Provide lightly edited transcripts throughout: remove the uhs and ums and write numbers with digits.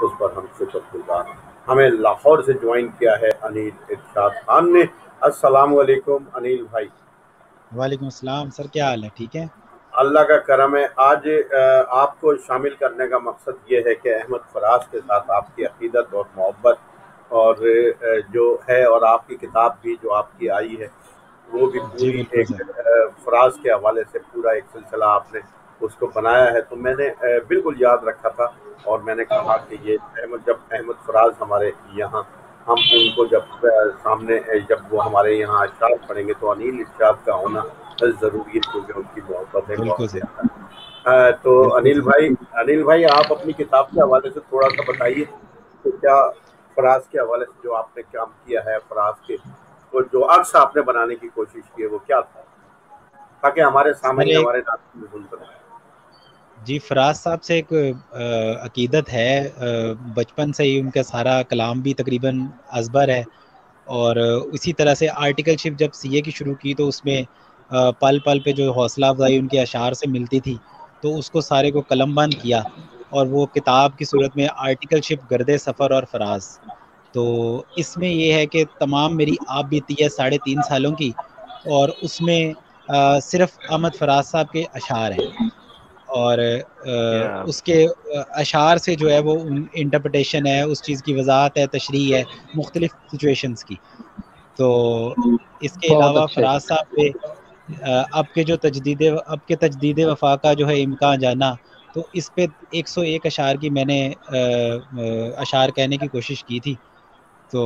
اس پر ہم شکر گزار ہیں۔ ہمیں لاہور سے جوائن کیا ہے انیل ارشاد خان نے۔ السلام علیکم انیل بھائی۔ وعلیکم السلام سر، کیا حال ہے؟ ٹھیک ہے، اللہ کا کرم ہے۔ آج آپ کو شامل کرنے کا مقصد یہ ہے کہ احمد فراز کے ساتھ آپ کی عقیدت اور محبت اور جو ہے، اور آپ کی کتاب بھی جو آپ کی آئی ہے وہ بھی جی پوری بالکل ایک سر۔ فراز کے حوالے سے پورا ایک سلسلہ آپ نے اس کو بنایا ہے، تو میں نے بالکل یاد رکھا تھا، اور میں نے کہا کہ یہ جب احمد فراز ہمارے یہاں، ہم ان کو جب سامنے جب وہ ہمارے یہاں اشعار پڑھیں گے تو انیل ارشاد کا ہونا ضروری ہے، کیونکہ ان کی محبت ہے بالکل بہت سر، زیادہ۔ تو بالکل سر۔ انیل بھائی آپ اپنی کتاب کے حوالے سے تھوڑا سا بتائیے کہ کیا فراز کے حوالے سے جو آپ نے کام کیا ہے، فراز کے وہ جو عکس آپ نے بنانے کی کوشش کی ہے وہ کیا تھا، تاکہ ہمارے سر سامعین ایک ہمارے ناظرین سن سکیں۔ جی فراز صاحب سے ایک عقیدت ہے، بچپن سے ہی ان کا سارا کلام بھی تقریباً ازبر ہے، اور اسی طرح سے آرٹیکل شپ جب سی اے کی شروع کی تو اس میں پل پل پہ جو حوصلہ افزائی ان کے اشعار سے ملتی تھی تو اس کو سارے کو قلم بند کیا، اور وہ کتاب کی صورت میں آرٹیکل شپ گرد سفر اور فراز۔ تو اس میں یہ ہے کہ تمام میری آپ بیتی ہے 3.5 سالوں کی، اور اس میں صرف احمد فراز صاحب کے اشعار ہیں، اور اس کے اشعار سے جو ہے وہ انٹرپریٹیشن ہے، اس چیز کی وضاحت ہے، تشریح ہے مختلف سچویشنز کی۔ تو اس کے بہت علاوہ اچھے۔ فراز صاحب پہ اب کے تجدید وفا کا جو ہے امکان جانا، تو اس پہ 101 اشعار کی میں نے اشعار کہنے کی کوشش کی تھی، تو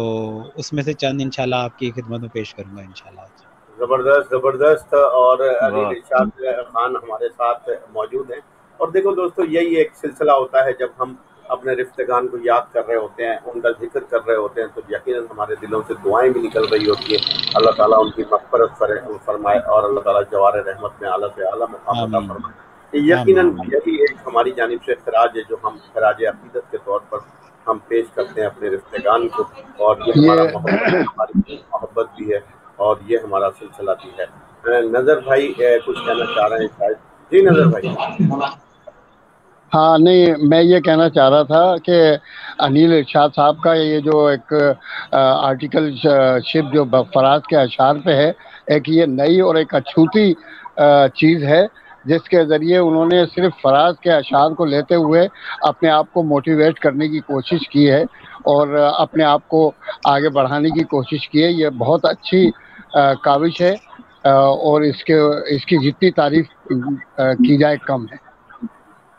اس میں سے چند انشاءاللہ آپ کی خدمت میں پیش کروں گا انشاءاللہ۔ زبردست زبردست، اور انیل ارشاد خان ہمارے ساتھ موجود ہیں۔ اور دیکھو دوستو، یہی ایک سلسلہ ہوتا ہے، جب ہم اپنے رفتگان کو یاد کر رہے ہوتے ہیں، ان کا ذکر کر رہے ہوتے ہیں، تو یقیناً ہمارے دلوں سے دعائیں بھی نکل رہی ہوتی ہیں، اللہ تعالیٰ ان کی مغفرت فرمائے، اور اللہ تعالیٰ جوار رحمت میں اعلیٰ سے اعلیٰ مقام عطا آمین فرمائے۔ یقیناً آمین۔ یہی ایک ہماری جانب سے خراج ہے، جو ہم خراج عقیدت کے طور پر ہم پیش کرتے ہیں اپنے رفتگان کو، اور یہ ہمارا ہماری محبت بھی ہے، اور یہ ہمارا سلسلہ بھی ہے۔ نظر بھائی کچھ کہنا چاہ رہے ہیں شاید؟ جی نظر بھائی۔ ہاں نہیں، میں یہ کہنا چاہ رہا تھا کہ انیل ارشاد صاحب کا یہ جو ایک آرٹیکل شپ جو فراز کے اشعار پہ ہے، ایک یہ نئی اور ایک اچھوتی چیز ہے، جس کے ذریعے انہوں نے صرف فراز کے اشعار کو لیتے ہوئے اپنے آپ کو موٹیویٹ کرنے کی کوشش کی ہے، اور اپنے آپ کو آگے بڑھانے کی کوشش کی ہے۔ یہ بہت اچھی کاوش ہے، اور اس کی جتنی تعریف کی جائے کم ہے۔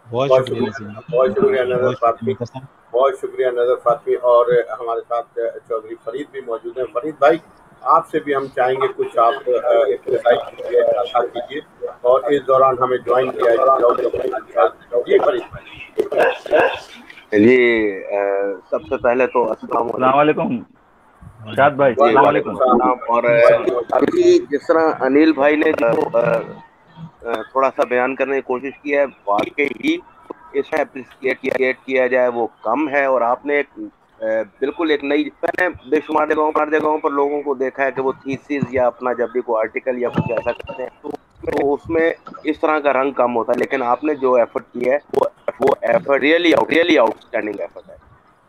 بہت بہت شکریہ شکریہ، نسیم بہت شکریہ بھائی، نظر بہت شکریہ فاطمی، مظفر صاحب۔ بہت شکریہ نظر فاطمی، اور ہمارے ساتھ چودھری فرید بھی موجود ہیں۔ فرید بھائی، آپ سے بھی ہم چاہیں گے کچھ آپ ابتدائی خصوصیات عطا کیجیے، اور اس دوران ہمیں جوائن کیا ہے جی فرید بھائی۔ جی سب سے پہلے تو السلام علیکم شاد بھائی، السلام وعلیکم علیکم۔ السلام۔ اور ابھی جس طرح انیل بھائی نے جو تھوڑا سا بیان کرنے کی کوشش کی ہے، واقعی ہی اس میں اپریشیٹ کیا جائے وہ کم ہے، اور آپ نے بالکل ایک نئی، میں نے بے شمار جگہوں پر لوگوں کو دیکھا ہے کہ وہ تھیسز یا اپنا جب بھی کوئی آرٹیکل یا کچھ ایسا کرتے ہیں تو اس میں اس طرح کا رنگ کم ہوتا ہے، لیکن آپ نے جو ایفرٹ کی ہے وہ effort really out standing effort ہے۔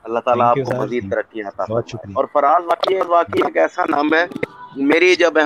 اللہ تعالیٰ تھینک آپ یو کو سر، مزید ترقی عطا بہت فرمائے۔ شکریہ۔ اور فراز واقعی ایک ایسا نام ہے، میری جب